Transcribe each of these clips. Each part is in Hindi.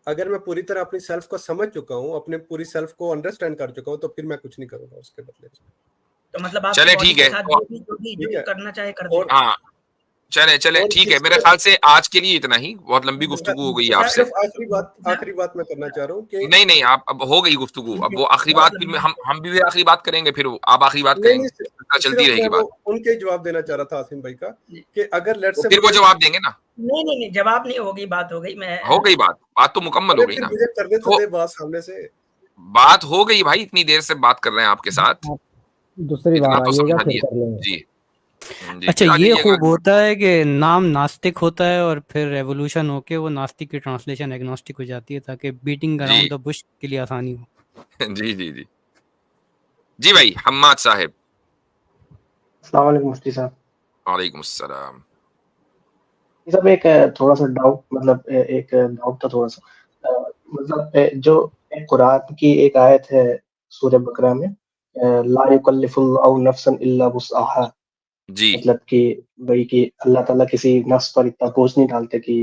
अगर मैं पूरी तरह अपनी सेल्फ को समझ चुका हूँ, अपने पूरी सेल्फ को अंडरस्टैंड कर चुका हूँ, तो फिर मैं कुछ नहीं करूंगा उसके बदले में। तो मतलब आप चले बॉडी ठीक के है साथ तो, जो करना चाहे कर दे। हाँ चले ठीक है, मेरे ख्याल से आज के लिए इतना ही, बहुत लंबी गुफ्तगू हो गई आपसे। सिर्फ आखिरी बात मैं करना चाह रहा हूँ कि नहीं आप अब हो गई गुफ्तगू, अब वो आखिरी बात फिर हम भी आखिरी बात करेंगे, फिर आप आखिरी बात करेंगे, चलती रहेगी बात। उनके जवाब देना चाह रहा था आसिम भाई का कि अगर लेट्स से फिर वो जवाब देंगे ना। नहीं जवाब नहीं होगी, बात हो गई। मैं हो गई बात तो मुकम्मल हो गई ना। मुझे करने तो दे बात सामने से। बात हो गई भाई, इतनी देर से बात कर रहे हैं आपके साथ, दूसरी बार इतना तो आइएगा समझा फिर दिया कर लेंगे। जी। अच्छा, ये खूब होता है कि नाम नास्तिक होता है और फिर रेवोल्यूशन होके वो नास्तिक की ट्रांसलेशन एग्नोस्टिक हो जाती है, ताकि बीटिंग अराउंड द बुश के लिए आसानी हो। जी जी भाई हम्माद साहब। अस्सलाम वालेकुम मुफ्ती साहब। वालेकुम अस्सलाम। सब एक थोड़ा सा डाउट, मतलब एक डाउट था थोड़ा सा, मतलब जो कुरान की एक आयत है सूरह बकरा में, ला युकल्लिफुल्लाहु नफ्सन इल्ला वुसअहा, जी, मतलब कि वही कि अल्लाह ताला किसी नफ्स पर इतना बोझ नहीं डालते कि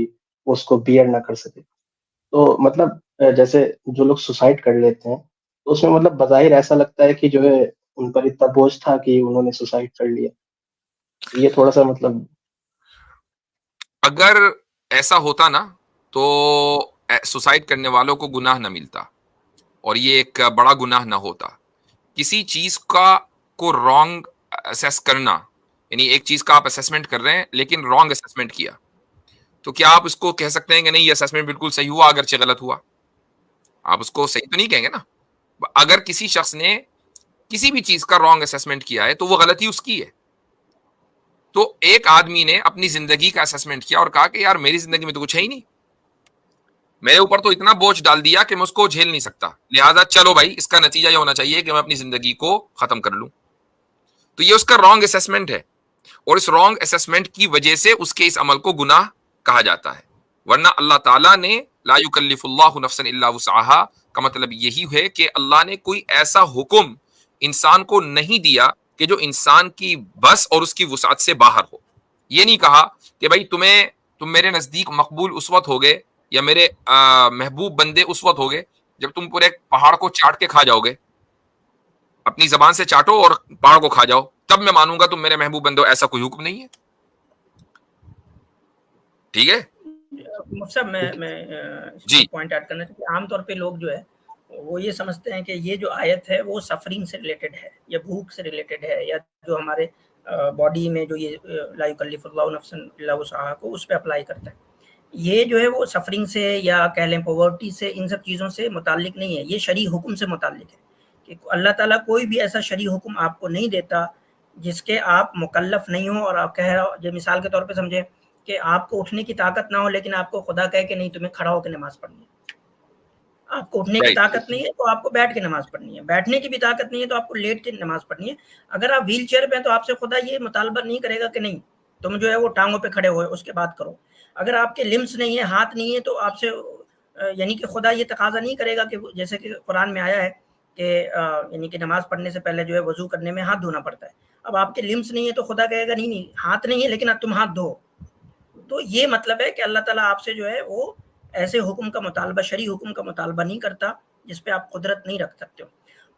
वो उसको बियर ना कर सके। तो मतलब जैसे जो लोग सुसाइड कर लेते हैं, तो उसमें मतलब बज़ाहिर ऐसा लगता है कि जो है उन पर इतना बोझ था कि उन्होंने सुसाइड कर लिया। ये थोड़ा सा मतलब, अगर ऐसा होता ना तो सुसाइड करने वालों को गुनाह ना मिलता और ये एक बड़ा गुनाह ना होता। किसी चीज को रॉन्ग असेस करना, यानी एक चीज का आप असेसमेंट कर रहे हैं लेकिन रॉन्ग असेसमेंट किया, तो क्या आप उसको कह सकते हैं कि नहीं ये असेसमेंट बिल्कुल सही हुआ अगरचे गलत हुआ? आप उसको सही तो नहीं कहेंगे ना। अगर किसी शख्स ने किसी भी चीज का रॉन्ग असेसमेंट किया है तो वो गलती उसकी है। तो एक आदमी ने अपनी जिंदगी का असेसमेंट किया और कहा कि यार मेरी जिंदगी में तो कुछ है ही नहीं, मेरे ऊपर तो इतना बोझ डाल दिया कि मैं उसको झेल नहीं सकता, लिहाजा चलो भाई इसका नतीजा ये होना चाहिए कि मैं अपनी जिंदगी को खत्म कर लूं। तो ये उसका रॉन्ग असेसमेंट है और इस रॉन्ग असेसमेंट की वजह से उसके इस अमल को गुनाह कहा जाता है। वरना अल्लाह ताला ने ला युकल्लिफुल्लाहु नफ्सन इल्ला वुसअहा का मतलब यही है कि अल्लाह ने कोई ऐसा हुक्म इंसान को नहीं दिया कि जो इंसान की बस और उसकी वुसअत से बाहर हो। ये नहीं कहा कि भाई तुम मेरे नजदीक मकबूल उस वक्त हो गए या मेरे महबूब बंदे उस वक्त हो गए जब तुम पूरे पहाड़ को चाट के खा जाओगे, अपनी जबान से चाटो और पहाड़ को खा जाओ, तब मैं मानूंगा तुम मेरे महबूब बंदे हो। ऐसा कोई हुक्म नहीं है, ठीक है। मुफ्ती साहब मैं पॉइंट ऐड करना चाहिए। आमतौर पे लोग जो है वो ये समझते हैं कि ये जो आयत है वो सफरिंग से रिलेटेड है या भूख से रिलेटेड है, या जो हमारे बॉडी में जो ये ला युकल्लिफुल्लाहु नफ्सन इल्ला वुसअहा को उस पर अप्लाई करता है। ये जो है वो सफरिंग से या कह लें पॉवर्टी से, इन सब चीज़ों से मुताल्लिक नहीं है, ये शरई हुक्म से मुताल्लिक है कि अल्लाह ताला कोई भी ऐसा शरई हुक्म आपको नहीं देता जिसके आप मुकल्लफ नहीं हो। और आप कह रहे हो, जो मिसाल के तौर पे समझे कि आपको उठने की ताकत ना हो लेकिन आपको खुदा कहे कि नहीं तुम्हें खड़ा होकर नमाज पढ़नी है। आपको उठने की ताकत नहीं है तो आपको बैठ के नमाज पढ़नी है, बैठने की भी ताकत नहीं है तो आपको लेट के नमाज पढ़नी है। अगर आप व्हील चेयर पे हैं तो आपसे खुदा ये मुतालबा नहीं करेगा कि नहीं तुम जो है वो टांगों पे खड़े हो उसके बाद करो। अगर आपके लिम्स नहीं है, हाथ नहीं है, तो आपसे यानी कि खुदा ये तकाजा नहीं करेगा कि जैसे कि कुरान में आया है कि यानी कि नमाज पढ़ने से पहले जो है वजू करने में हाथ धोना पड़ता है। अब आपके लिम्स नहीं है तो खुदा कहेगा नहीं हाथ नहीं है लेकिन अब तुम हाथ धो। तो ये मतलब है कि अल्लाह ताला आपसे जो है वो ऐसे हुक्म का मुतालबा, शरई हुक्म का मुतालबा नहीं करता जिस पे आप कुदरत नहीं रख सकते हो।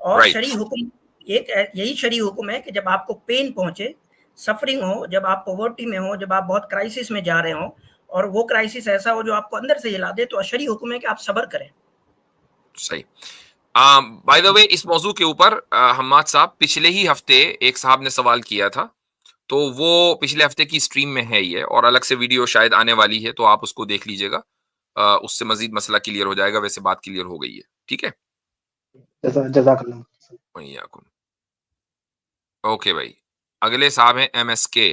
और शरई हुक्म एक यही शरई हुक्म है कि जब आपको पेन पहुंचे, सफरिंग हो, जब आप पॉवर्टी में हो, जब आप बहुत क्राइसिस में जा रहे हो और वो क्राइसिस ऐसा हो जो आपको अंदर से हिला दे, तो शरई हुक्म है कि आप सब्र करें। सही। बाय द वे इस मौजू के ऊपर हम्माद साहब पिछले ही हफ्ते एक साहब ने सवाल किया था, तो वो पिछले हफ्ते की स्ट्रीम में है ये और अलग से वीडियो शायद आने वाली है, तो आप उसको देख लीजिएगा, उससे मजीद मसला क्लियर हो जाएगा। वैसे बात क्लियर हो गई है, ठीक है। ओके भाई, अगले साहब हैं MSK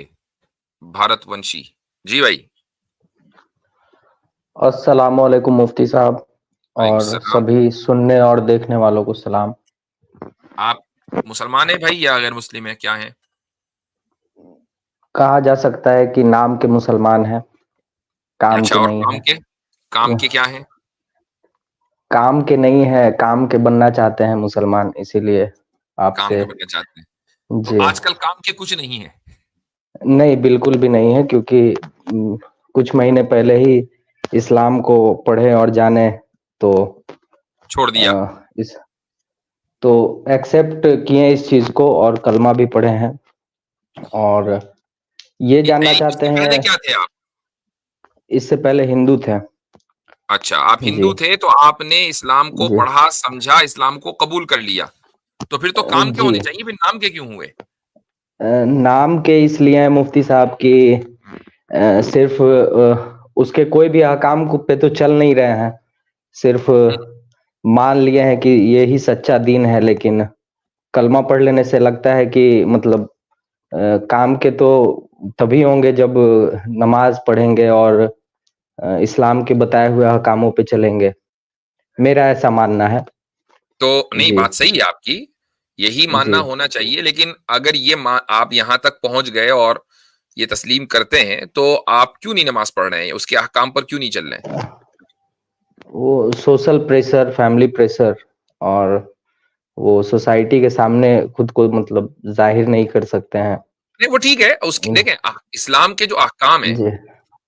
भारतवंशी जी भाई। अस्सलाम वालेकुम मुफ्ती साहब और सभी सुनने और देखने वालों को सलाम। आप मुसलमान है भाई या गैर मुस्लिम है, क्या है? कहा जा सकता है कि नाम के मुसलमान हैं, काम अच्छा, के और नहीं है। काम के क्या है? काम के नहीं है, काम के बनना चाहते हैं मुसलमान, इसीलिए आपसे काम के बनना चाहते हैं। जी। तो आजकल काम के कुछ नहीं है? नहीं, बिल्कुल भी नहीं है, क्योंकि कुछ महीने पहले ही इस्लाम को पढ़े और जाने तो छोड़ दिया। इस तो एक्सेप्ट किए इस चीज को और कलमा भी पढ़े हैं और ये जानना नहीं, चाहते इससे पहले हैं। क्या थे आप? इससे पहले हिंदू थे। अच्छा, आप हिंदू जी थे तो आपने इस्लाम को जी पढ़ा, समझा, इस्लाम को कबूल कर लिया, तो फिर तो काम क्या जी होने चाहिए, फिर नाम के क्यों हुए? नाम के इसलिए हैं मुफ्ती साहब की सिर्फ उसके कोई भी अहकाम को पे तो चल नहीं रहे हैं, सिर्फ मान लिए हैं कि ये ही सच्चा दीन है, लेकिन कलमा पढ़ लेने से लगता है कि मतलब काम के तो तभी होंगे जब नमाज पढ़ेंगे और इस्लाम के बताए हुए अहकामों पे चलेंगे, मेरा ऐसा मानना है। तो नहीं, जी बात सही है आपकी, यही मानना जी होना चाहिए, लेकिन अगर ये आप यहाँ तक पहुंच गए और ये तस्लीम करते हैं तो आप क्यों नहीं नमाज पढ़ रहे हैं, उसके अहकाम पर क्यों नहीं चल रहे हैं? वो सोशल प्रेशर, फैमिली प्रेशर और वो सोसाइटी के सामने खुद को मतलब जाहिर नहीं कर सकते हैं। नहीं, वो ठीक है, उसकी देखें इस्लाम के जो अहकाम है जी जी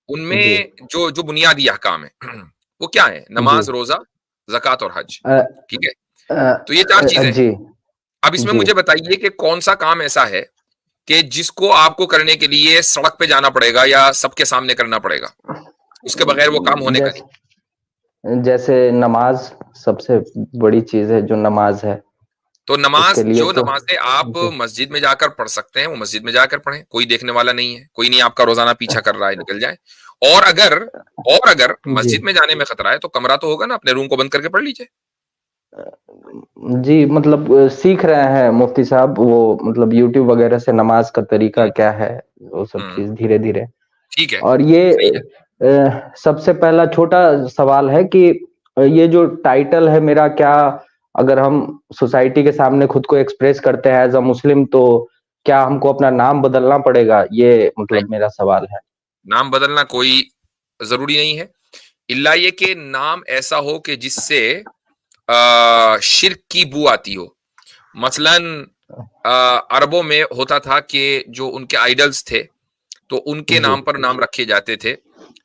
उनमें जो जो बुनियादी अहकाम है वो क्या है? जी नमाज, रोजा, ज़कात और हज। अ, ठीक है, तो ये 4 चीजें हैं। जी अब इसमें जी मुझे बताइए कि कौन सा काम ऐसा है कि जिसको आपको करने के लिए सड़क पे जाना पड़ेगा या सबके सामने करना पड़ेगा, उसके बगैर वो काम होने का नहीं। जैसे नमाज सबसे बड़ी चीज है, जो नमाज है तो नमाज, उसके लिए जो तो नमाजें आप जी मस्जिद में जाकर पढ़ सकते हैं वो मस्जिद में जाकर पढ़ें, कोई देखने वाला नहीं है, कोई नहीं आपका रोजाना पीछा कर रहा है, निकल जाए। और अगर जी मस्जिद में जाने में खतरा है तो कमरा तो होगा ना, अपने रूम को बंद करके पढ़ लीजिए। जी मतलब सीख रहे हैं मुफ्ती साहब, वो मतलब यूट्यूब वगैरह से नमाज का तरीका क्या है, वो सब चीज धीरे धीरे। ठीक है, और ये सही है। सबसे पहला छोटा सवाल है कि ये जो टाइटल है मेरा, क्या अगर हम सोसाइटी के सामने खुद को एक्सप्रेस करते हैं एज अ मुस्लिम, तो क्या हमको अपना नाम बदलना पड़ेगा? ये मतलब मेरा सवाल है। नाम बदलना कोई जरूरी नहीं है, इल्ला ये कि नाम ऐसा हो कि जिससे शिर्क की बू आती हो। मसलन अरबों में होता था कि जो उनके आइडल्स थे तो उनके जी नाम पर नाम रखे जाते थे।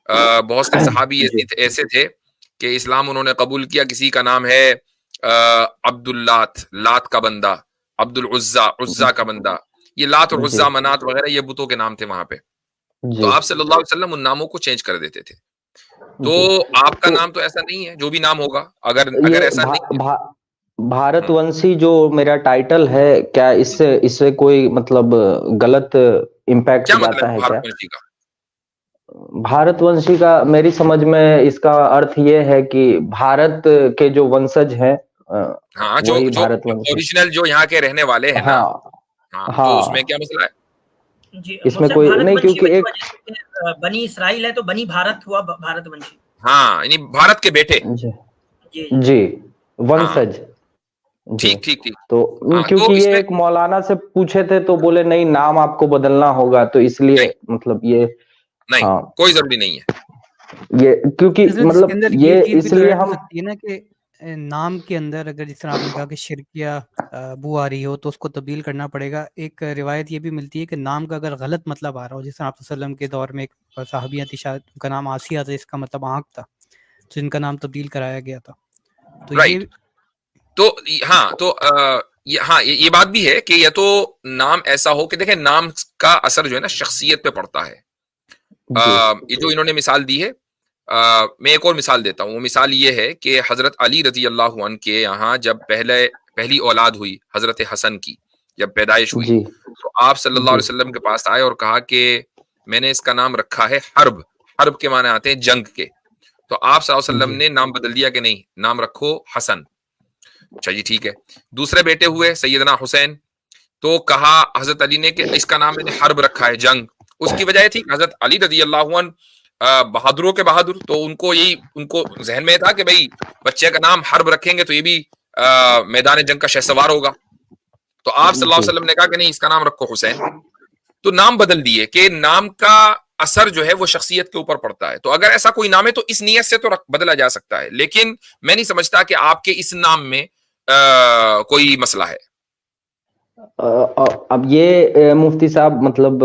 बहुत से सहाबी जी ऐसे थे कि इस्लाम उन्होंने कबूल किया, किसी का नाम है अब्दुल्लात, लात का बंदा, अब्दुल उज्जा, उज्जा का बंदा। ये लात और जी उज्जा, मनात वगैरह ये बुतों के नाम थे वहां पे। तो जी आप सल्लल्लाहु अलैहि वसल्लम उन नामों को चेंज कर देते थे। तो जी आपका तो नाम तो ऐसा नहीं है, जो भी नाम होगा, अगर ये ऐसा नहीं है। भारतवंशी जो मेरा टाइटल है, क्या इससे इससे कोई मतलब गलत इम्पैक्ट क्या जाता मतलब है क्या? भारतवंशी का? भारतवंशी का मेरी समझ में इसका अर्थ ये है कि भारत के जो वंशज हैं हाँ, जो वही जो भारतवंशी। ओरिजिनल जो यहाँ के रहने वाले हैं ना। हाँ हाँ, तो उसमें हाँ, क्या मसला है? जी, इसमें मुझसे कोई नहीं, भारतवंशी क्योंकि वही एक वजह से कि बनी इसराइल है तो बनी भारत हुआ भारतवंशी। हाँ, यानी भारत के बेटे। जी जी जी हाँ, वंशज जी। ठीक ठीक ठीक। तो हाँ, क्योंकि तो ये इसमें एक मौलाना से पूछे थे तो बोले नहीं, नाम आपको बदलना होगा, तो इसलिए नहीं, मतलब ये नहीं, हाँ, कोई जरूरी नहीं है। ये क्योंकि इसमें इसके मतलब अंदर ये ये चीज भी तो इसलिए ऐड हो हम सकती है ना कि नाम के अंदर अगर जिस तरह आपने कहा कि शिरकिया बू आ रही हो तो उसको तब्दील करना पड़ेगा। एक रिवायत ये भी मिलती है कि नाम का अगर गलत मतलब आ रहा हो, जिस तरह आप वसल्लम के दौर में एक साहबिया थी, शायद उनका नाम आसिया था, इसका मतलब आँख था, तो इनका नाम तब्दील कराया गया था। तो ये राइट। तो हाँ, तो हाँ, ये बात भी है कि या तो नाम ऐसा हो कि देखें, नाम का असर जो है ना शख्सियत पे पड़ता है। जी ये जो इन्होंने मिसाल दी है, मैं एक और मिसाल देता हूँ। वो मिसाल ये है कि हजरत अली रजी अल्लाह अन्हु के यहाँ जब पहली औलाद हुई हजरत हसन की, जब पैदाइश हुई, जी तो आप सल्लल्लाहु जी अलैहि वसल्लम के पास आए और कहा कि मैंने इसका नाम रखा है हर्ब। हर्ब के माने आते हैं जंग के। तो आप सल्लल्लाहु अलैहि वसल्लम जी ने नाम बदल दिया कि नहीं, नाम रखो हसन। अच्छा जी, ठीक है। दूसरे बेटे हुए सैयदना हुसैन, तो कहा हजरत अली ने कि इसका नाम मैंने हर्ब रखा है, जंग। उसकी वजह थी हजरत अली रजी अल्लाह अन्हु बहादुरों के बहादुर, तो उनको जहन में था कि भाई बच्चे का नाम हर्ब रखेंगे तो ये भी मैदान जंग का शहसवार होगा। तो आप सल्लल्लाहु अलैहि जी वसल्लम ने कहा कि नहीं, इसका नाम रखो हुसैन। तो नाम बदल दिए कि नाम का असर जो है वो शख्सियत के ऊपर पड़ता है। तो अगर ऐसा कोई नाम है तो इस नियत से तो बदला जा सकता है, लेकिन मैं नहीं समझता कि आपके इस नाम में कोई मसला है। अब ये मुफ्ती साहब मतलब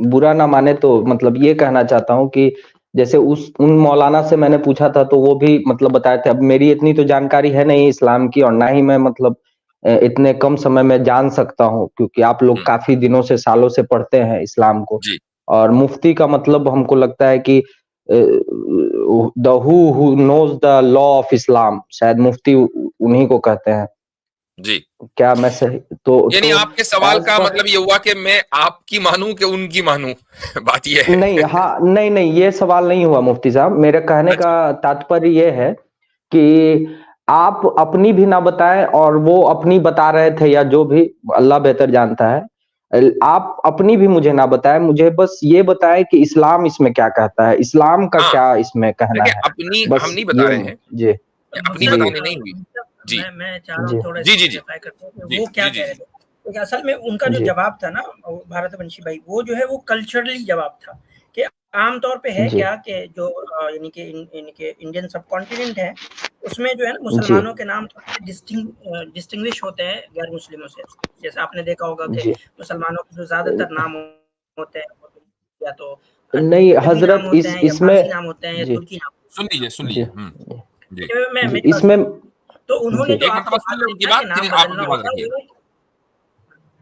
बुरा ना माने तो मतलब ये कहना चाहता हूँ कि जैसे उन मौलाना से मैंने पूछा था तो वो भी मतलब बताए थे। अब मेरी इतनी तो जानकारी है नहीं इस्लाम की, और ना ही मैं मतलब इतने कम समय में जान सकता हूँ, क्योंकि आप लोग काफी दिनों से, सालों से पढ़ते हैं इस्लाम को। और मुफ्ती का मतलब हमको लगता है कि the who knows the law of Islam, शायद मुफ्ती उन्हीं को कहते हैं जी। क्या मैं सही? तो यानी आपके सवाल का मतलब ये हुआ कि मैं आपकी मानूं कि उनकी मानूं? बात ये है। नहीं, हाँ, नहीं, ये सवाल नहीं हुआ मुफ्ती साहब। मेरे कहने का तात्पर्य ये है कि आप अपनी भी ना बताएं और वो अपनी बता रहे थे, या जो भी, अल्लाह बेहतर जानता है। आप अपनी भी मुझे ना बताएं, मुझे बस ये बताएं कि इस्लाम इसमें क्या कहता है, इस्लाम का क्या इसमें कहना है। अपनी हम बस नहीं बता रहे हैं, जी अपनी बताने नहीं हुई। जी मैं चाह रहा हूँ थोड़ा जी जी क्लैरिफाई करता हूँ कि वो क्या कह रहे थे। क्योंकि असल में उनका जो जवाब था ना भारतवंशी भाई, वो जो है वो कल्चरली जवाब था कि आमतौर पे है क्या कि जो यानी कि इंडियन सब कॉन्टिनेंट है उसमें जो है ना मुसलमानों के नाम थोड़े डिस्टिंग्विश होते हैं गैर मुस्लिमों से। जैसे आपने देखा होगा कि मुसलमानों के जो ज्यादातर नाम होते हैं या तो नहीं हजरत, नाम होते हैं या फारसी नाम होते हैं या तुर्की नाम। सुन लीजिए मैं इसमें तो उन्होंने जो एक आपको सुन ले उनकी बात, नाम आप बदलना उनकी बात होगा, रखिए।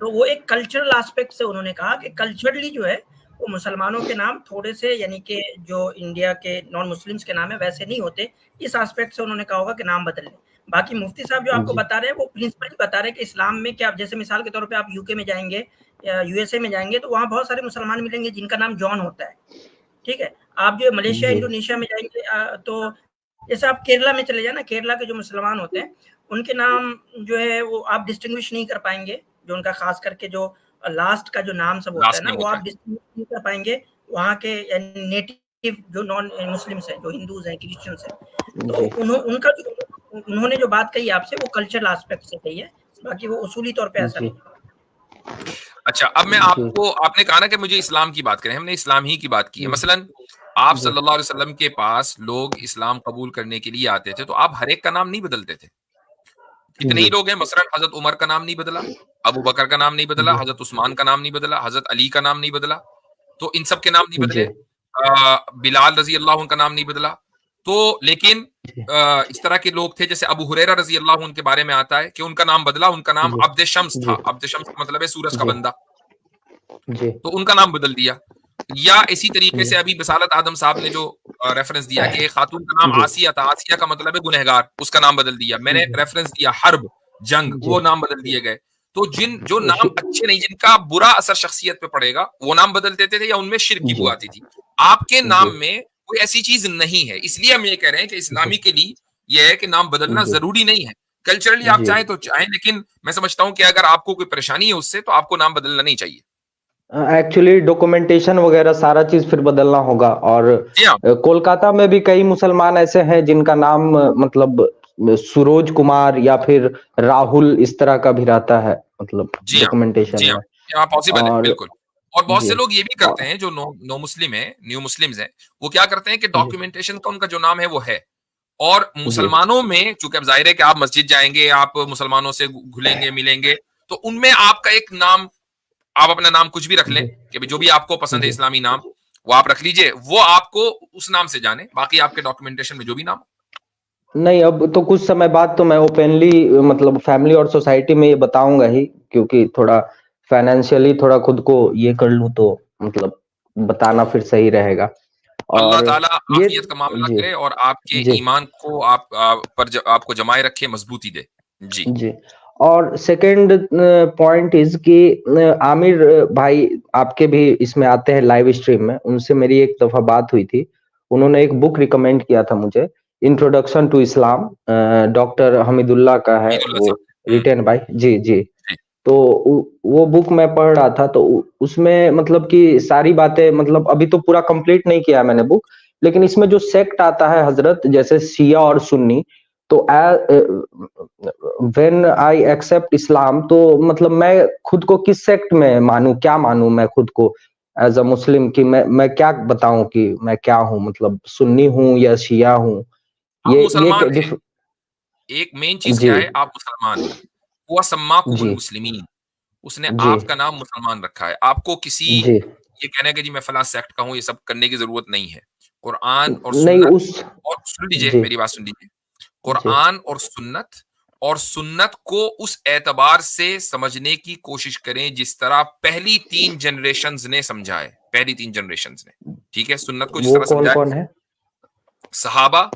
तो वो एक कल्चरल एस्पेक्ट से उन्होंने कहा कि कल्चरली जो है वो मुसलमानों के नाम थोड़े से यानी कि जो इंडिया के नॉन मुस्लिम्स के नाम है वैसे नहीं होते। इस एस्पेक्ट से उन्होंने कहा होगा कि नाम बदल लें। बाकी मुफ्ती साहब जो आपको बता रहे हैं वो प्रिंसिपल बता रहे हैं कि इस्लाम में क्या, जैसे मिसाल के तौर पे आप यूके में जाएंगे या यूएसए में जाएंगे तो वहाँ बहुत सारे मुसलमान मिलेंगे जिनका नाम जॉन होता है। ठीक है, आप जो मलेशिया इंडोनेशिया में जाएंगे तो जैसे आप केरला में चले जाए ना, केरला के जो मुसलमान होते हैं उनके नाम जो है वो आप डिस्टिंग्विश नहीं कर पाएंगे। जो उनका खास करके जो लास्ट का जो नाम सब होता है ना वो आप डिस्टिंग्विश नहीं कर पाएंगे वहाँ के नेटिव जो नॉन मुस्लिम्स हैं, जो हिंदूज हैं, क्रिश्चियंस हैं। तो उन्होंने जो बात कही आपसे वो कल्चरल एस्पेक्ट से कही है, बाकी वो उसूली तौर पे ऐसा नहीं। अच्छा, अब मैं आपको, आपने कहा ना कि मुझे इस्लाम की बात करें, हमने इस्लाम ही की बात की है। मसलन आप सल्लल्लाहु अलैहि वसल्लम के पास लोग इस्लाम कबूल करने के लिए आते थे तो आप हर एक का नाम नहीं बदलते थे। कितने ही लोग हैं, मसलन हजरत उमर का नाम नहीं बदला, अबू बकर का नाम नहीं बदला, हजरत उस्मान का नाम नहीं बदला, हजरत अली का नाम नहीं बदला, तो इन सब के नाम नहीं बदले। बिलाल रजी अल्लाह का नाम नहीं बदला। तो लेकिन इस तरह के लोग थे जैसे अबू हुरैरा रजी अल्लाह उनके बारे में आता है कि उनका नाम बदला, उनका नाम अब्द शम्स था। अब्द शम्स का मतलब है सूरज का बंदा, तो उनका नाम बदल दिया। या इसी तरीके से अभी बसालत आदम साहब ने जो रेफरेंस दिया कि खातून का नाम आसिया था, आसिया का मतलब है गुनहगार, उसका नाम बदल दिया। मैंने रेफरेंस दिया हर्ब, जंग, वो नाम बदल दिए गए। तो जो नाम अच्छे नहीं, जिनका बुरा असर शख्सियत पे पड़ेगा वो नाम बदल देते थे या उनमें शिर्क की बू आती थी। आपके नाम में कोई ऐसी चीज नहीं है, इसलिए हम ये कह रहे हैं कि इस्लामी के लिए यह है कि नाम बदलना जरूरी नहीं है। कल्चरली आप चाहें तो चाहें, लेकिन मैं समझता हूं कि अगर आपको कोई परेशानी है उससे तो आपको नाम बदलना नहीं चाहिए। एक्चुअली डॉक्यूमेंटेशन वगैरह सारा चीज फिर बदलना होगा। और कोलकाता में भी कई मुसलमान ऐसे हैं जिनका नाम मतलब सुरोज कुमार या फिर राहुल इस तरह का भी रहता है, मतलब डॉक्यूमेंटेशन में। पॉसिबल है, बिल्कुल। और बहुत से लोग ये भी करते हैं जो नो मुस्लिम है, न्यू मुस्लिम्स हैं, वो क्या करते हैं कि डॉक्यूमेंटेशन का उनका जो नाम है वो है, और मुसलमानों में चूंकि अब जाहिर है कि आप मस्जिद जाएंगे, आप मुसलमानों से घुलेंगे मिलेंगे, तो उनमें आपका एक नाम, आप अपना नाम कुछ भी रख लें कि जो भी आपको पसंद है इस्लामी नाम वो आप रख लीजिए, वो आपको उस नाम से जाने, बाकी आपके डॉक्यूमेंटेशन में जो भी नाम। नहीं, अब तो कुछ समय बाद तो मैं ओपनली मतलब फैमिली और सोसाइटी में ये बताऊंगा ही, क्योंकि थोड़ा फाइनेंशियली थोड़ा खुद को ये कर लूं तो मतलब बताना फिर सही रहेगा। अल्लाह ताला आफियत का मामला करे और आपके ईमान को आपको जमाए रखे, मजबूती दे। जी। और सेकंड पॉइंट इज कि आमिर भाई आपके भी इसमें आते हैं लाइव स्ट्रीम में, उनसे मेरी एक दफा बात हुई थी। उन्होंने एक बुक रिकमेंड किया था मुझे, introduction to Islam, doctor Hamidullah का है वो, रिटेन बाय जी। तो वो बुक मैं पढ़ रहा था, तो उसमें मतलब कि सारी बातें, मतलब अभी तो पूरा कंप्लीट नहीं किया मैंने बुक, लेकिन इसमें जो सेक्ट आता है हजरत, जैसे शिया और सुन्नी, तो व्हेन आई एक्सेप्ट इस्लाम, तो मतलब मैं खुद को किस सेक्ट में मानूं, क्या मानूं मैं खुद को एज अ मुस्लिम, कि मैं क्या बताऊं कि मैं क्या हूं, मतलब सुन्नी हूं या शिया हूं। ये एक मेन चीज क्या है, आप मुसलमान हैं। हुआ सम्माकुमुल मुस्लिमीन, उसने आपका नाम मुसलमान रखा है। आपको किसी ये कहने के जी मैं फला सेक्ट का हूं, ये सब करने की जरूरत नहीं है। कुरान और नहीं सुन्नत, उस और सुन लीजिए जी मेरी बात सुन लीजिए, कुरान और सुन्नत को उस एतबार से समझने की कोशिश करें जिस तरह पहली 3 जनरेशंस ने समझा है, पहली 3 जनरेशंस ने, ठीक है, सुन्नत को जिस वो तरह कौन समझा कौन है, है? सहाबा,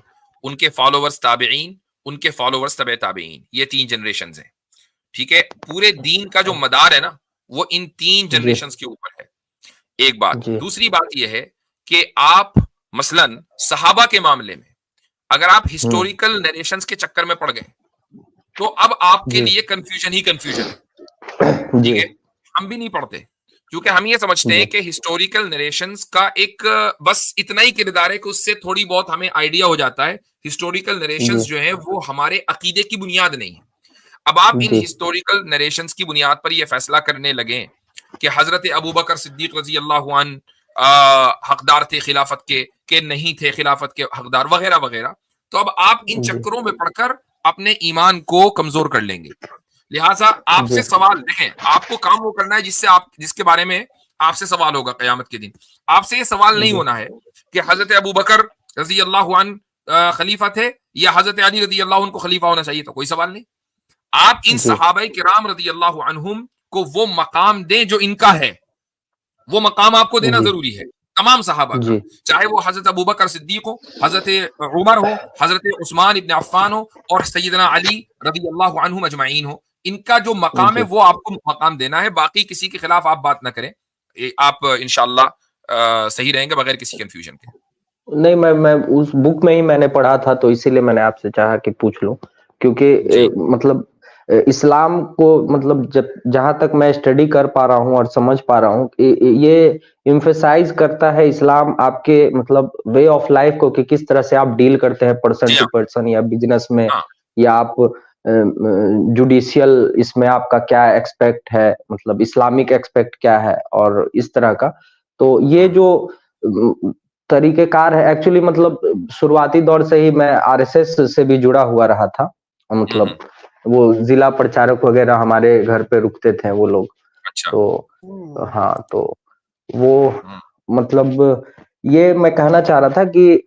उनके फॉलोवर्स ताबईन, उनके फॉलोवर्स तबे ताबईन, ये 3 जनरेशंस हैं, ठीक है। पूरे दीन का जो मदार है ना वो इन 3 जी जनरेशंस के ऊपर है, एक बात। जी दूसरी बात यह है कि आप मसलन सहाबा के मामले में अगर आप हिस्टोरिकल नरेशंस के चक्कर में पड़ गए तो अब आपके जी लिए कंफ्यूजन ही कंफ्यूजन है, जी ठीक है। हम भी नहीं पढ़ते क्योंकि हम ये समझते जी हैं कि हिस्टोरिकल नरेशंस का एक बस इतना ही किरदार है कि उससे थोड़ी बहुत हमें आइडिया हो जाता है। हिस्टोरिकल नरेशंस जी जो है वो हमारे अकीदे की बुनियाद नहीं है। अब आप इन जी हिस्टोरिकल नरेशंस की बुनियाद पर यह फैसला करने लगे कि हजरत अबू बकर सिद्दीक रजी अल्लाह अन्हु हकदार थे खिलाफत के नहीं थे खिलाफत के हकदार, वगैरह वगैरह, तो अब आप इन जी चक्करों में पड़कर अपने ईमान को कमजोर कर लेंगे। लिहाजा आपसे जी सवाल देखें, आपको काम वो करना है जिसके बारे में आपसे सवाल होगा क़यामत के दिन। आपसे ये सवाल नहीं जी होना है कि हजरत अबू बकर रजी अल्लाह अन्हु खलीफा थे या हजरत अली रजी अल्लाह अन्हु को खलीफा होना चाहिए था, कोई सवाल नहीं। आप इन जी सहाबाए किराम रजी अल्लाह अन्हुम को वो मकाम दें जो इनका है, वो मकाम आपको देना जी जरूरी है तमाम सहाबा का, जी चाहे वो हजरत अबू बकर सिद्दीक हो, हजरत उमर हो, हजरत उस्मान इब्न अफ्फान हो और सैयदना अली रजी अल्लाह अन्हुम अजमाइन हो। इनका जो मकाम है जी वो आपको मकाम देना है, बाकी किसी के खिलाफ आप बात ना करें। आप इंशाअल्लाह सही रहेंगे बगैर किसी कंफ्यूजन के। नहीं मैं उस बुक में ही मैंने पढ़ा था तो इसीलिए मैंने आपसे चाहा कि पूछ लूं, क्योंकि जी मतलब इस्लाम को मतलब जहां तक मैं स्टडी कर पा रहा हूं और समझ पा रहा हूं, ये इम्फेसाइज करता है इस्लाम आपके मतलब वे ऑफ लाइफ को कि किस तरह से आप डील करते हैं पर्सन जी टू हाँ पर्सन या बिजनेस में, हाँ या आप जुडिशियल इसमें आपका क्या एक्सपेक्ट है, मतलब इस्लामिक एक्सपेक्ट क्या है और इस तरह का। तो ये जो तरीकेकार है एक्चुअली, मतलब शुरुआती दौर से ही मैं आरएसएस से भी जुड़ा हुआ रहा था, मतलब वो जिला प्रचारक वगैरह हमारे घर पे रुकते थे वो लोग। अच्छा तो हाँ, तो वो हम्म। मतलब ये मैं कहना चाह रहा था कि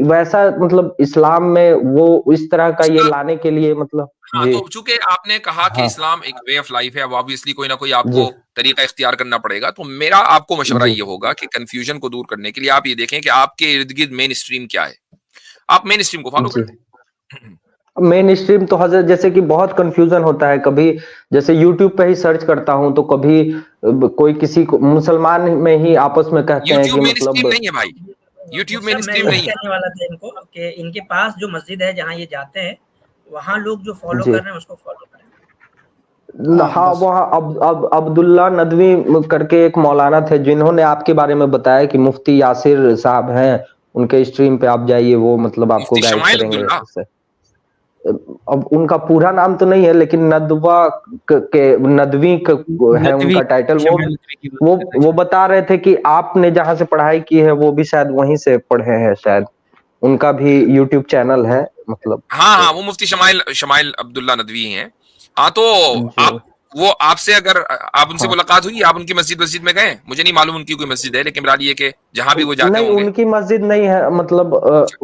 वैसा मतलब इस्लाम में वो इस तरह का ये उसका लाने के लिए मतलब हाँ, जी तो चूंकि आपने कहा कि हाँ इस्लाम एक वे ऑफ लाइफ है, अब ऑब्वियसली कोई ना कोई जी आपको तरीका इख्तियार करना पड़ेगा। तो मेरा आपको मशवरा जी ये होगा कि कंफ्यूजन को दूर करने के लिए आप ये देखें कि आपके इर्द गिर्द मेन स्ट्रीम क्या है, आप मेन स्ट्रीम को फॉलो कर जी लें। मेन स्ट्रीम तो हजरत जैसे कि बहुत कंफ्यूजन होता है, कभी जैसे यूट्यूब पे ही सर्च करता हूं तो कभी कोई किसी को मुसलमान में ही आपस में कहते हैं कि यूट्यूब मेन स्ट्रीम मतलब नहीं है भाई, यूट्यूब मेन मैं स्ट्रीम यही नहीं है। कहने वाला था इनको कि इनके पास जो मस्जिद है जहाँ ये जाते हैं वहाँ लोग जो फॉलो जी कर रहे हैं उसको फॉलो करें। हाँ वहाँ अब अब्दुल्ला नदवी करके एक मौलाना थे जिन्होंने आपके बारे में बताया कि मुफ्ती यासिर साहब हैं, उनके स्ट्रीम पे आप जाइए, वो मतलब आपको मुफ्ती गाइड शमाइल करेंगे अब्दुल्ला, ऐसे। अब उनका पूरा नाम तो नहीं है लेकिन के नदवी है नदवी उनका टाइटल। शमाइल नदवी की बात वो कर रहे वो बता रहे थे कि आपने जहां से पढ़ाई की है वो भी शायद वहीं से पढ़े हैं, शायद उनका भी यूट्यूब चैनल है मतलब। हाँ हाँ, तो वो मुफ्ती शमाइल अब्दुल्ला नदवी हैं। हाँ, तो जी आप वो आपसे अगर आप उनसे हाँ मुलाकात हुई, आप उनकी मस्जिद में गए? मुझे नहीं मालूम उनकी कोई मस्जिद है, लेकिन बहरहाल ये कि जहां भी वो जाते नहीं होंगे। उनकी मस्जिद नहीं है, मतलब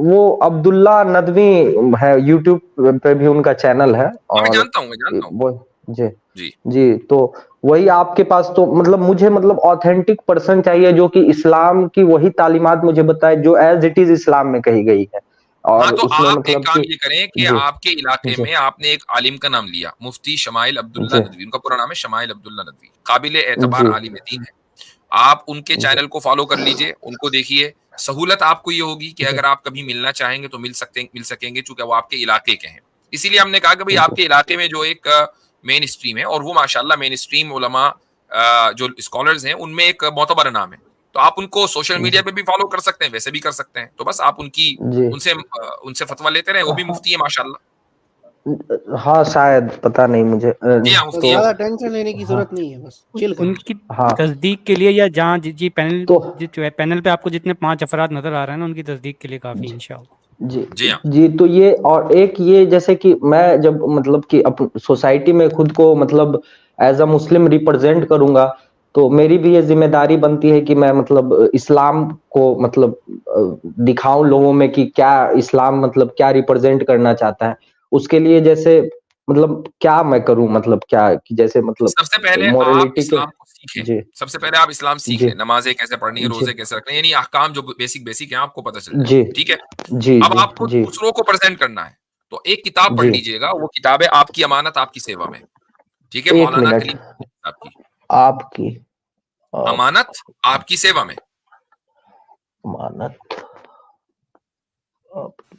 वो अब्दुल्ला नदवी है, यूट्यूब पे भी उनका चैनल है। हाँ, और मैं जानता हूँ। वो जी जी जी तो वही आपके पास तो मतलब मुझे मतलब ऑथेंटिक पर्सन चाहिए जो कि इस्लाम की वही तालीमात मुझे बताए जो एज इट इज इस्लाम में कही गई है, हाँ, और तो उसमें आप एक मतलब काम कि ये करें कि जी आपके इलाके जी में आपने एक आलिम का नाम लिया, मुफ्ती शमाइल अब्दुल्ला जी नदवी, उनका पूरा नाम है शमाइल अब्दुल्ला नदवी, काबिल एतबार जी आलिम दीन है। आप उनके जी चैनल को फॉलो कर लीजिए, उनको देखिए। सहूलत आपको ये होगी कि जी अगर आप कभी मिलना चाहेंगे तो मिल सकेंगे, चूंकि वो आपके इलाके के हैं। इसीलिए हमने कहा कि भाई जी आपके इलाके में जो एक मेन स्ट्रीम है, और वो माशाल्लाह मेन स्ट्रीम उलमा जो स्कॉलर्स हैं उनमें एक मोतबर नाम है, तो आप उनको सोशल मीडिया पे भी फॉलो कर सकते हैं, वैसे भी कर सकते हैं। तो बस आप जी उनसे फतवा लेते रहे, वो भी मुफ्ती है माशाल्लाह। हाँ शायद पता नहीं मुझे जी हाँ, तो मुफ्ती है ज्यादा वो। टेंशन लेने की हाँ जरूरत नहीं है, बस चिल करें। उनकी हाँ तस्दीक के लिए या जहाँ जी पैनल तो पैनल पे आपको जितने 5 अफराद नजर आ रहे हैं ना, उनकी तस्दीक के लिए काफी इंशाअल्लाह। जी जी हाँ, जी तो ये और एक ये जैसे कि मैं जब मतलब कि सोसाइटी में खुद को मतलब एज अ मुस्लिम रिप्रेजेंट करूंगा तो मेरी भी ये जिम्मेदारी बनती है कि मैं मतलब इस्लाम को मतलब दिखाऊं लोगों में कि क्या इस्लाम मतलब क्या रिप्रेजेंट करना चाहता है। उसके लिए जैसे मतलब क्या मैं करूं, मतलब क्या कि जैसे मतलब सबसे पहले आप मोरालिटी के। इस्लाम को सीखें। जी सबसे पहले आप इस्लाम जी सीखें, नमाजें कैसे पढ़नी है, जी रोजे कैसे रखने हैं, यानी अहकाम जो बेसिक बेसिक है आपको पता चल जाए। जी ठीक है, जी अब जी आपको जी दूसरों को प्रेजेंट करना है, तो एक किताब पढ़ जी लीजिएगा, वो किताब है आपकी अमानत आपकी सेवा में। ठीक है, एक मौलाना मिनट। कलीम साहब की आपकी आप, अमानत आपकी सेवा में। अमानत आपकी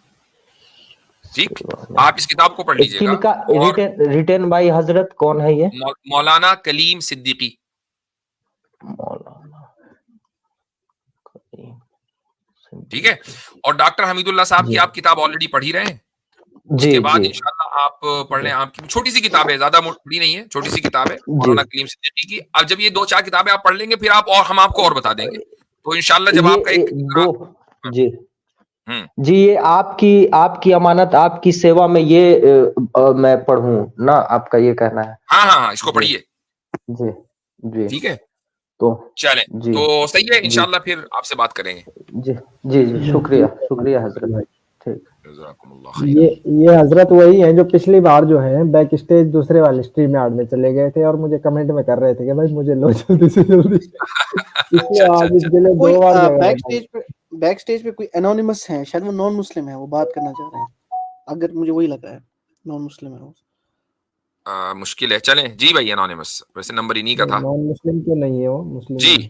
ठीक, सेवा में। आप इस किताब को पढ़ लीजिएगा। किनका और रिटन बाई हजरत कौन है ये? मौलाना कलीम सिद्दीकी। मौलाना कलीम ठीक है, सिद्दीकी। और डॉक्टर हमीदुल्लाह साहब की जी आप किताब ऑलरेडी पढ़ ही रहे हैं। जी उसके बाद जी इंशाल्लाह आप पढ़ जी लें, आपकी छोटी सी किताब है, ज्यादा बड़ी नहीं है, छोटी सी किताब है जी। मौलाना कलीम सिद्दीकी की। अब जब ये 2-4 किताबें आप पढ़ लेंगे, फिर आप और हम आपको और बता देंगे, तो इंशाल्लाह जब आपका ये एक दो जी हम्म, जी, ये आपकी अमानत आपकी सेवा में, ये मैं पढ़ूं ना, आपका ये कहना है? हाँ, इसको जी पढ़िए। जी जी। ठीक है, तो चलें, जी तो सही है, जी इंशाल्लाह फिर आपसे बात करेंगे। जी जी जी, शुक्रिया शुक्रिया हजरत भाई। ठीक। जज़ाकुमुल्लाह खैर। ये हजरत वही हैं जो पिछली बार जो है बैक स्टेज दूसरे वाले स्ट्रीम यार्ड में चले गए थे और मुझे कमेंट में कर रहे थे कि भाई मुझे लो जल्दी से जल्दी। इसलिए आज अच्छा। इनके लिए कोई 2 बार जगह बैक स्टेज पे कोई एनोनिमस है, शायद वो नॉन मुस्लिम है, वो बात करना चाह रहे हैं, अगर मुझे वही लग रहा है नॉन मुस्लिम है वो। मुश्किल है, चलें जी भाई, एनोनिमस वैसे नंबर इन्हीं का था। नॉन मुस्लिम तो नहीं है वो, मुस्लिम जी है। जी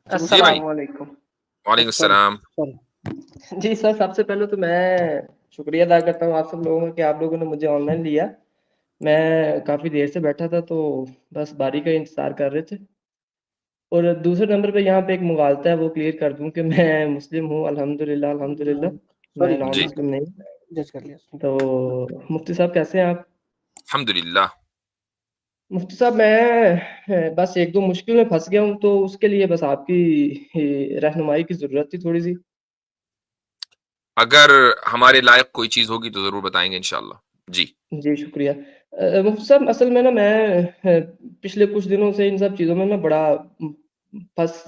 भाई, अस्सलामुअलैकुम। वालेकुम सलाम। जी सर, सबसे पहले तो मैं शुक्रिया अदा करता हूँ आप सब लोगों का कि आप लोगों ने मुझे ऑनलाइन लिया। मैं काफ़ी देर से बैठा था, तो बस बारी का इंतज़ार कर रहे थे। और दूसरे नंबर पे यहाँ पे एक मुगालता है, वो क्लियर कर दूँ कि मैं मुस्लिम हूँ, अल्हम्दुलिल्लाह अल्हम्दुलिल्लाह, मैं नॉन जी मुस्लिम नहीं। जज कर लिया। तो मुफ्ती साहब कैसे हैं आप? अल्हम्दुलिल्लाह। मुफ्ती साहब मैं बस 1-2 मुश्किल में फँस गया हूँ, तो उसके लिए बस आपकी रहनुमाई की ज़रूरत थी थोड़ी-सी। अगर हमारे लायक कोई चीज होगी तो जरूर बताएंगे इंशाल्लाह। जी जी, शुक्रिया। मुफ्ती साहब असल में ना मैं पिछले कुछ दिनों से इन सब चीज़ों में ना बड़ा फँस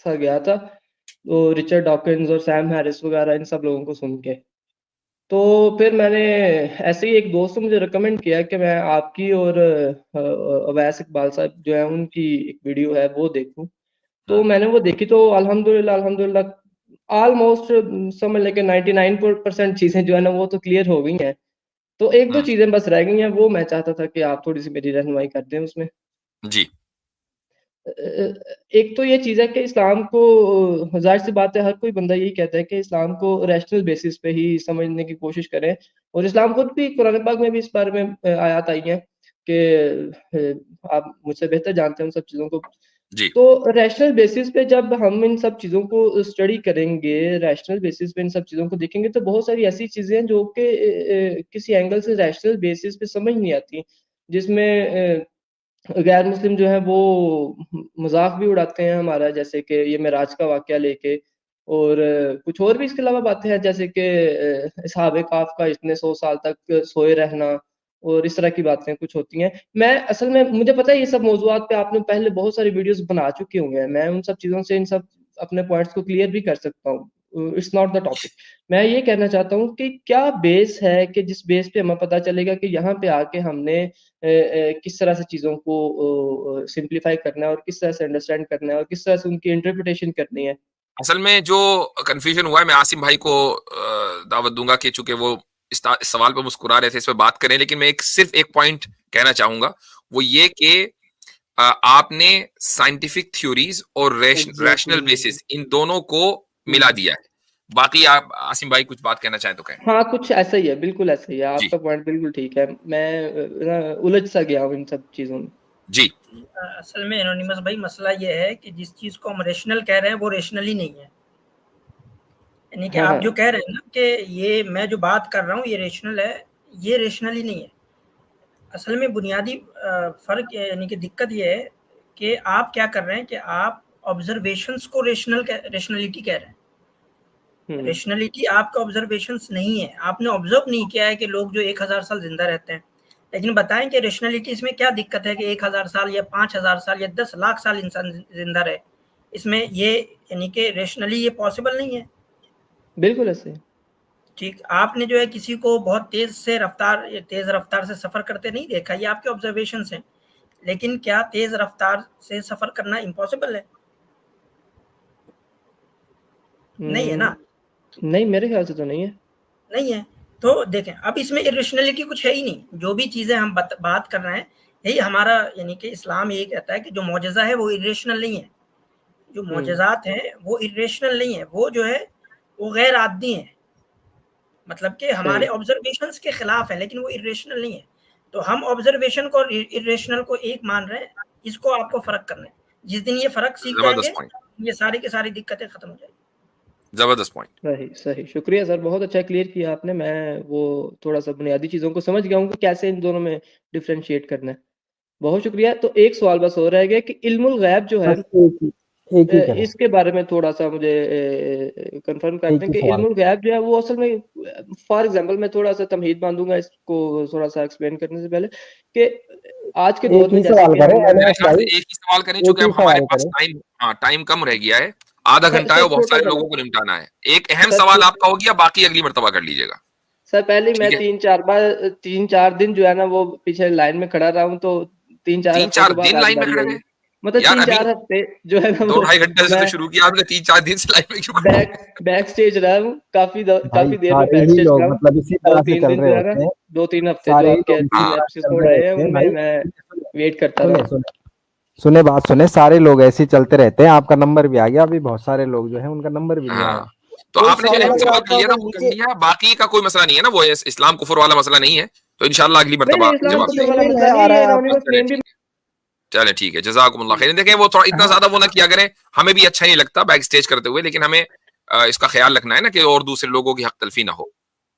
सा गया था। तो रिचर्ड डॉकिंस और सैम हैरिस वगैरह इन सब लोगों को सुन के। तो फिर मैंने ऐसे ही एक दोस्त ने मुझे रिकमेंड किया कि मैं आपकी और अवैस इकबाल साहब जो है उनकी एक वीडियो है वो देखूँ। तो मैंने वो देखी, तो अल्हम्दुलिल्लाह ऑलमोस्ट समझ लें कि 99% चीज़ें जो है ना वो तो क्लियर हो गई हैं। तो 1-2 चीज़ें बस रह गई हैं, वो मैं चाहता था कि आप थोड़ी-सी मेरी रहनुमाई कर दें उसमें। जी एक तो ये चीज़ है कि इस्लाम को ज़ाहिर-सी बात है, हर कोई बंदा यही कहता है कि इस्लाम को रैशनल बेसिस पे ही समझने की कोशिश करें, और इस्लाम खुद भी कुरान पाक में भी इस बारे में आयत आई हैं कि आप मुझसे बेहतर जानते हैं उन सब चीज़ों को। जी तो रैशनल बेसिस पे जब हम इन सब चीज़ों को स्टडी करेंगे, रैशनल बेसिस पे इन सब चीज़ों को देखेंगे, तो बहुत सारी ऐसी चीज़ें हैं जो कि किसी एंगल से रैशनल बेसिस पे समझ नहीं आती। जिसमें गैर मुस्लिम जो है वो मज़ाक भी उड़ाते हैं हमारा, जैसे कि ये मेराज का वाक़या लेके, और कुछ और भी इसके अलावा बातें हैं, जैसे कि असहाबे कहफ़ का इतने 100 साल तक सोए रहना, और इस तरह की बातें कुछ होती हैं। मैं असल में मुझे पता है ये सब मौज़ूआत पे आपने पहले बहुत सारी वीडियोज़ बना चुके होंगे हैं। मैं उन सब चीज़ों से इन सब अपने पॉइंट्स को क्लियर भी कर सकता हूँ। It's not the topic. मैं ये कहना चाहता हूँ कि क्या बेस है कि जिस बेस पे हमें पता चलेगा कि यहाँ पे आके हमने किस तरह से चीज़ों को सिम्प्लीफाई करना है, और किस तरह से अंडरस्टैंड करना है, और किस तरह से उनकी इंटरप्रिटेशन करनी है। असल में जो कंफ्यूजन हुआ है, मैं आसिम भाई को दावत दूंगा कि चूंकि वो इस सवाल पे मुस्कुरा रहे थे, इस पे बात करें, लेकिन मैं सिर्फ एक पॉइंट कहना चाहूंगा, वो ये कि आपने साइंटिफिक थ्योरीज और रैशनल बेसिस इन दोनों को मिला दिया है। बाकी आप आसिम भाई कुछ बात कहना चाहें तो कहें। हाँ, कुछ ऐसा ही है, बिल्कुल ऐसा ही है। जी आपका पॉइंट बिल्कुल ठीक है। मैं उलझ सा गया हूँ इन सब चीज़ों में। जी असल में एनोनिमस भाई मसला ये है कि जिस चीज़ को हम रेशनल कह रहे हैं वो रेशनल ही नहीं है। यानी कि हाँ, आप जो हाँ। कह रहे हैं ना कि ये मैं जो बात कर रहा हूँ ये रेशनल है, ये रेशनल ही नहीं है। असल में बुनियादी फ़र्क यानी कि दिक्कत ये है कि आप क्या कर रहे हैं कि आप ऑब्जर्वेशंस को रेशनलिटी कह रहे हैं। रेशनलिटी आपका ऑब्जर्वेशंस नहीं है। आपने ऑब्जर्व नहीं किया है कि लोग जो 1000 साल जिंदा रहते हैं, लेकिन बताएं कि रेशनलिटी इसमें क्या दिक्कत है कि 1000 साल या 5000 साल या 10 लाख साल इंसान जिंदा रहे, इसमें ये यानी कि रेशनली ये पॉसिबल नहीं है। बिल्कुल ऐसे। ठीक, आपने जो है किसी को बहुत तेज रफ्तार से सफर करते नहीं देखा, ये आपके ऑब्जर्वेशंस हैं, लेकिन क्या तेज रफ्तार से सफर करना इम्पॉसिबल है? नहीं है ना? नहीं, मेरे ख्याल से तो नहीं है। नहीं है। तो देखें, अब इसमें इरेशनलिटी कुछ है ही नहीं। जो भी चीजें हम बात कर रहे हैं, यही हमारा यानी कि इस्लाम यही कहता है कि जो मौजज़ा है वो इरेशनल नहीं है, जो मौजज़ात हैं वो इरेशनल नहीं है, वो जो है वो गैर आदमी है, मतलब कि हमारे ऑब्जर्वेशंस के खिलाफ है, लेकिन वो इरेशनल नहीं है। तो हम ऑब्जर्वेशन को और इरेशनल को एक मान रहे हैं, इसको आपको फर्क करना है। जिस दिन ये फर्क सीख जाएंगे, ये सारी की सारी दिक्कतें खत्म हो जाएगी। जबरदस्त पॉइंट। सही सही, शुक्रिया सर, बहुत अच्छा क्लियर किया आपने। मैं वो थोड़ा सा बुनियादी चीजों को समझ गया हूँ कि कैसे इन दोनों में डिफरेंशिएट करना है। बहुत शुक्रिया। तो एक सवाल बस हो रह गया कि इल्मुल गैब जो है, एक ही करें। इसके बारे में थोड़ा सा मुझे कंफर्म करते हैं कि इल्मुल गैब जो है वो असल में, फॉर एग्जांपल मैं थोड़ा सा तमहीद बांधूंगा इसको थोड़ा सा एक्सप्लेन करने से पहले, कि आज के दौर में जैसे सवाल कि करें, एक ही सवाल करें, चूंकि अब हमारे पास टाइम कम रह गया है, आधा घंटा है, बहुत सारे लोगों को निपटाना है। एक अहम सवाल आपका हो गया, बाकी अगली मर्तबा कर लीजिएगा। सर पहले मैं 3-4 दिन जो है ना वो पीछे लाइन में खड़ा रहा हूँ, तो 3-4 दिन लाइन में खड़े रहे, मतलब 3-4 हफ्ते जो है ना 2-2.5 घंटे से तो शुरू किया आपने, 3-4 दिन से लाइन में क्यों खड़े? बैक स्टेज रहा हूँ, काफी देर में बैक स्टेज रहा हूँ, मतलब इसी तरह से चल रहे होते हैं। 2-3 हफ्ते जो आपके 3 एपिसोड रहे हैं उनमें मैं वेट करता रहा। सुने बात सुने, सारे लोग ऐसे ही चलते रहते हैं। आपका नंबर भी आ गया, अभी बहुत सारे लोग जो है उनका नंबर भी नहीं आया। तो आपने जो अहम सवाल कर लिया था वो कर लिया, बाकी का कोई मसला नहीं है ना, वो इस्लाम कुफर वाला मसला नहीं है, तो इंशाल्लाह अगली मर्तबा जवाब। चले ठीक है, जज़ाकुमुल्लाह खैर। देखें वो थोड़ा इतना ज्यादा वो ना किया करें, हमें भी अच्छा नहीं लगता बैक स्टेज करते हुए, लेकिन हमें इसका ख्याल रखना है ना कि और दूसरे लोगों की हक तलफी ना हो।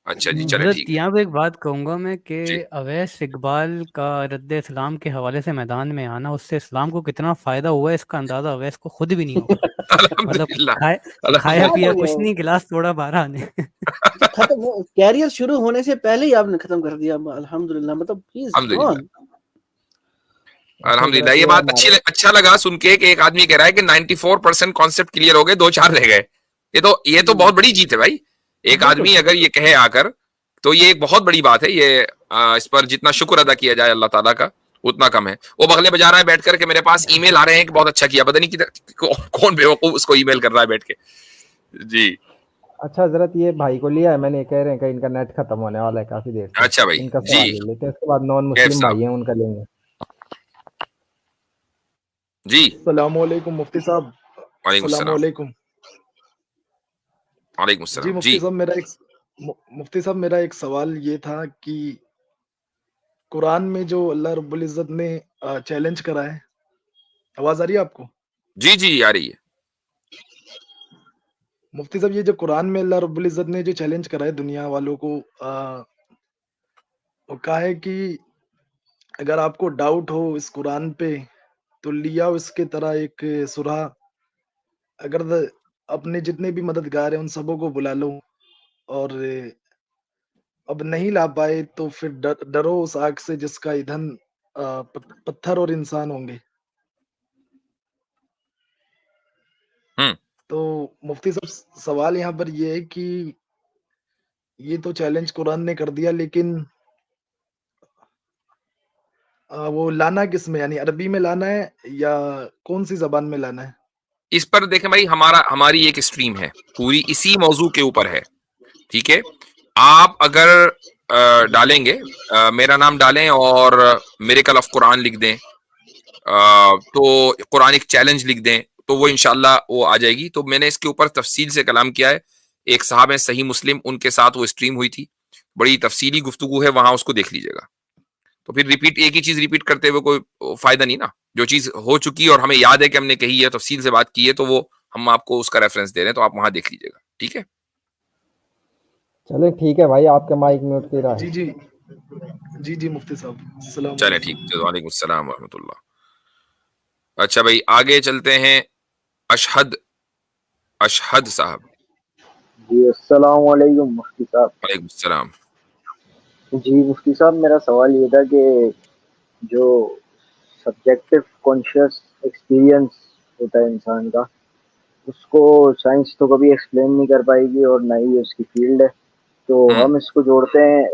अच्छा जी, चले ठीक है। यहाँ पे एक बात कहूंगा मैं कि अवैस इकबाल का रद्द इस्लाम के हवाले से मैदान में आना, उससे इस्लाम को कितना फायदा हुआ है इसका अंदाजा अवैस को खुद भी नहीं होगा। मतलब खाया पिया कुछ नहीं, गिलास थोड़ा बाहर आने। खत्म, कैरियर शुरू होने से पहले ही आपने खत्म कर दिया, अल्हम्दुलिल्लाह। मतलब अल्हम्दुलिल्लाह, ये बात अच्छा लगा सुन के कि एक आदमी कह रहा है कि 94% कॉन्सेप्ट क्लियर हो गए, 2-4 रह गए। ये तो बहुत बड़ी जीत है भाई। एक आदमी अगर ये कहे आकर, तो ये एक बहुत बड़ी बात है। ये इस पर जितना शुक्र अदा किया जाए अल्लाह ताला का उतना कम है। वो बगले बजा रहा है बैठ कर के, मेरे पास ईमेल आ रहे हैं कि बहुत अच्छा किया, पता नहीं कौन बेवकूफ उसको ईमेल कर रहा है बैठ के। जी अच्छा हजरत, ये भाई को लिया है मैंने, कह रहे हैं कि इनका नेट खत्म होने वाला है काफी देर से। अच्छा भाई, इनका सवाल ले लेते हैं, उसके बाद नॉन मुस्लिम भाई हैं उनका लेंगे। जी अस्सलाम वालेकुम मुफ्ती साहब। वालेकुम अस्सलाम वालेकुम। वालेकुम जी सलाम। मुफ्ती साहब मेरा एक सवाल ये था कि कुरान में जो अल्लाह रब्बुल इज़्ज़त ने चैलेंज करा है, आवाज आ रही है आपको? जी जी आ रही है। मुफ्ती साहब, ये जो कुरान में अल्लाह रब्बुल इज़्ज़त ने जो चैलेंज करा है दुनिया वालों को, वो कहा है कि अगर आपको डाउट हो इस कुरान पे तो लिया इसके तरह एक सुराह, अगर अपने जितने भी मददगार हैं उन सबों को बुला लो, और अब नहीं ला पाए तो फिर डरो उस आग से जिसका ईंधन पत्थर और इंसान होंगे। तो मुफ्ती साहब सवाल यहाँ पर ये है कि ये तो चैलेंज कुरान ने कर दिया, लेकिन वो लाना किस में, यानी अरबी में लाना है या कौन सी जबान में लाना है? इस पर देखें भाई, हमारी एक स्ट्रीम है पूरी इसी मौजू के ऊपर है, ठीक है। आप अगर डालेंगे, मेरा नाम डालें और मिरेकल ऑफ कुरान लिख दें, तो कुरानिक चैलेंज लिख दें, तो वो इंशाल्लाह वो आ जाएगी। तो मैंने इसके ऊपर तफसील से कलाम किया है। एक साहब है सही मुस्लिम, उनके साथ वो स्ट्रीम हुई थी, बड़ी तफसीली गुफ्तगू है, वहां उसको देख लीजिएगा। तो फिर एक ही चीज रिपीट करते हुए कोई फायदा नहीं ना। जो चीज हो चुकी है और हमें याद है कि हमने कही है, तफसील से बात की है, तो वो हम आपको उसका रेफरेंस दे रहे हैं, तो आप वहां देख लीजिएगा, ठीक है। चले ठीक है भाई, आपके माइक म्यूट की रहा है। जी मुफ्ती साहब, चले ठीक, वालेकुम सलाम व रहमतुल्लाह। अच्छा भाई आगे चलते हैं, अशहद साहब। जी अस्सलाम वालेकुम मुफ्ती साहब। वालेकुम सलाम। जी मुफ्ती साहब, मेरा सवाल ये था कि जो सब्जेक्टिव कॉन्शियस एक्सपीरियंस होता है इंसान का, उसको साइंस तो कभी एक्सप्लेन नहीं कर पाएगी और ना ही उसकी फील्ड है, तो हम इसको जोड़ते हैं